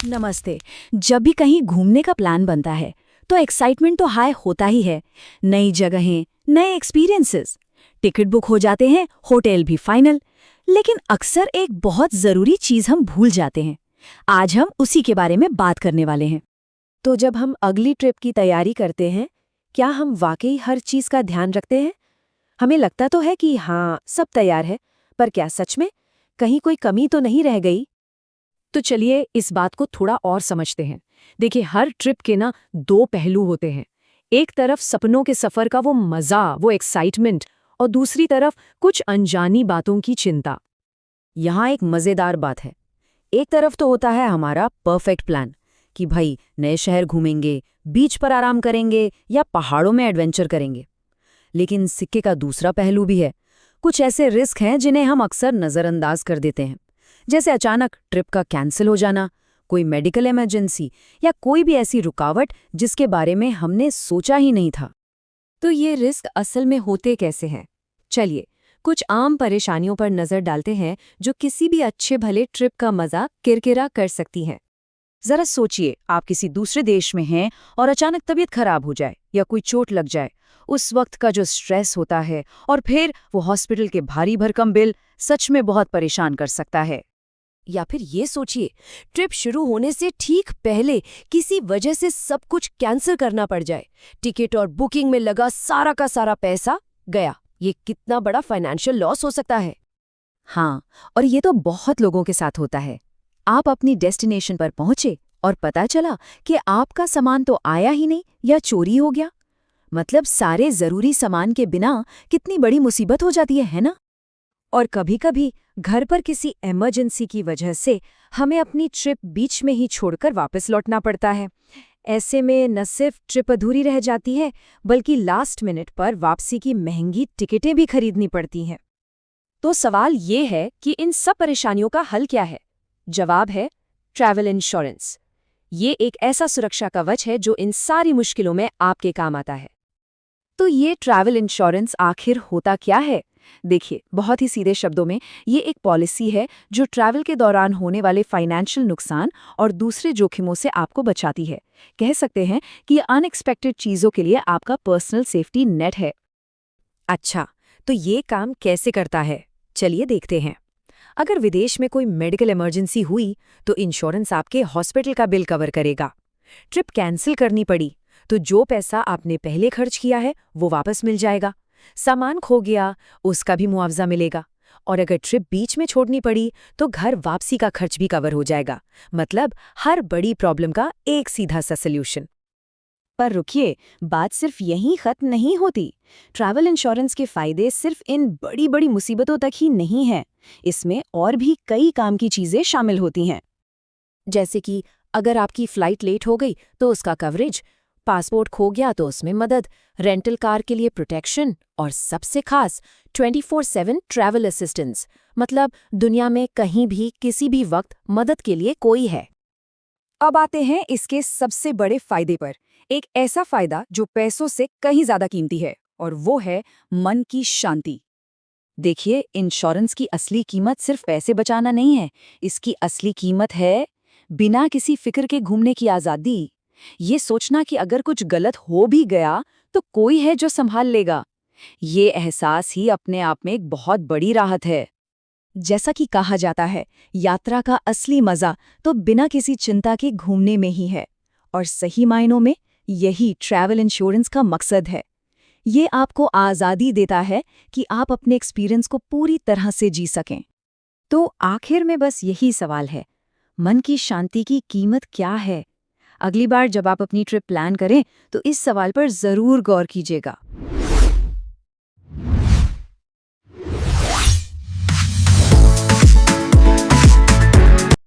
नमस्ते। जब भी कहीं घूमने का प्लान बनता है तो एक्साइटमेंट तो हाई होता ही है। नई जगहें, नए एक्सपीरियंसेस, टिकट बुक हो जाते हैं, होटल भी फाइनल। लेकिन अक्सर एक बहुत ज़रूरी चीज़ हम भूल जाते हैं। आज हम उसी के बारे में बात करने वाले हैं। तो जब हम अगली ट्रिप की तैयारी करते हैं, क्या हम वाकई हर चीज़ का ध्यान रखते हैं? हमें लगता तो है कि हाँ, सब तैयार है, पर क्या सच में कहीं कोई कमी तो नहीं रह गई? तो चलिए इस बात को थोड़ा और समझते हैं। देखिए, हर ट्रिप के ना दो पहलू होते हैं। एक तरफ सपनों के सफ़र का वो मज़ा, वो एक्साइटमेंट, और दूसरी तरफ कुछ अनजानी बातों की चिंता। यहाँ एक मज़ेदार बात है। एक तरफ तो होता है हमारा परफेक्ट प्लान कि भाई नए शहर घूमेंगे, बीच पर आराम करेंगे या पहाड़ों में एडवेंचर करेंगे। लेकिन सिक्के का दूसरा पहलू भी है। कुछ ऐसे रिस्क हैं जिन्हें हम अक्सर नज़रअंदाज कर देते हैं, जैसे अचानक ट्रिप का कैंसिल हो जाना, कोई मेडिकल इमरजेंसी या कोई भी ऐसी रुकावट जिसके बारे में हमने सोचा ही नहीं था। तो ये रिस्क असल में होते कैसे हैं? चलिए, कुछ आम परेशानियों पर नज़र डालते हैं जो किसी भी अच्छे भले ट्रिप का मज़ा किरकिरा कर सकती हैं। जरा सोचिए, आप किसी दूसरे देश में हैं और अचानक तबीयत खराब हो जाए या कोई चोट लग जाए। उस वक्त का जो स्ट्रेस होता है और फिर वो हॉस्पिटल के भारी भरकम बिल सच में बहुत परेशान कर सकता है। या फिर ये सोचिए, ट्रिप शुरू होने से ठीक पहले किसी वजह से सब कुछ कैंसिल करना पड़ जाए। टिकट और बुकिंग में लगा सारा का सारा पैसा गया। ये कितना बड़ा फाइनेंशियल लॉस हो सकता है। हाँ, और ये तो बहुत लोगों के साथ होता है। आप अपनी डेस्टिनेशन पर पहुंचे और पता चला कि आपका सामान तो आया ही नहीं या चोरी हो गया। मतलब सारे जरूरी सामान के बिना कितनी बड़ी मुसीबत हो जाती है ना? और कभी-कभी घर पर किसी इमरजेंसी की वजह से हमें अपनी ट्रिप बीच में ही छोड़कर वापस लौटना पड़ता है। ऐसे में न सिर्फ ट्रिप अधूरी रह जाती है, बल्कि लास्ट मिनट पर वापसी की महंगी टिकटें भी खरीदनी पड़ती हैं। तो सवाल ये है कि इन सब परेशानियों का हल क्या है? जवाब है ट्रैवल इंश्योरेंस। ये एक ऐसा सुरक्षा कवच है जो इन सारी मुश्किलों में आपके काम आता है। तो ये ट्रैवल इंश्योरेंस आखिर होता क्या है? देखिए, बहुत ही सीधे शब्दों में ये एक पॉलिसी है जो ट्रैवल के दौरान होने वाले फाइनेंशियल नुकसान और दूसरे जोखिमों से आपको बचाती है। कह सकते हैं कि ये अनएक्सपेक्टेड चीज़ों के लिए आपका पर्सनल सेफ्टी नेट है। अच्छा, तो ये काम कैसे करता है? चलिए देखते हैं। अगर विदेश में कोई मेडिकल इमरजेंसी हुई तो इंश्योरेंस आपके हॉस्पिटल का बिल कवर करेगा। ट्रिप कैंसिल करनी पड़ी तो जो पैसा आपने पहले खर्च किया है वो वापस मिल जाएगा। सामान खो गया, उसका भी मुआवजा मिलेगा। और अगर ट्रिप बीच में छोड़नी पड़ी तो घर वापसी का खर्च भी कवर हो जाएगा। मतलब हर बड़ी प्रॉब्लम का एक सीधा सा सल्यूशन। पर रुकिए, बात सिर्फ यहीं खत्म नहीं होती। ट्रैवल इंश्योरेंस के फायदे सिर्फ इन बड़ी बड़ी मुसीबतों तक ही नहीं हैं। इसमें और भी कई काम की चीजें शामिल होती हैं। जैसे कि अगर आपकी फ्लाइट लेट हो गई तो उसका कवरेज, पासपोर्ट खो गया तो उसमें मदद, रेंटल कार के लिए प्रोटेक्शन, और सबसे खास 24/7 ट्रैवल असिस्टेंस। मतलब दुनिया में कहीं भी किसी भी वक्त मदद के लिए कोई है। अब आते हैं इसके सबसे बड़े फायदे पर। एक ऐसा फायदा जो पैसों से कहीं ज्यादा कीमती है, और वो है मन की शांति। देखिए, इंश्योरेंस की असली कीमत सिर्फ पैसे बचाना नहीं है। इसकी असली कीमत है बिना किसी फिक्र के घूमने की आज़ादी। ये सोचना कि अगर कुछ गलत हो भी गया तो कोई है जो संभाल लेगा। ये एहसास ही अपने आप में एक बहुत बड़ी राहत है। जैसा कि कहा जाता है, यात्रा का असली मजा तो बिना किसी चिंता के घूमने में ही है। और सही मायनों में यही ट्रैवल इंश्योरेंस का मकसद है। ये आपको आज़ादी देता है कि आप अपने एक्सपीरियंस को पूरी तरह से जी सकें। तो आखिर में बस यही सवाल है, मन की शांति की कीमत क्या है? अगली बार जब आप अपनी ट्रिप प्लान करें तो इस सवाल पर ज़रूर गौर कीजिएगा।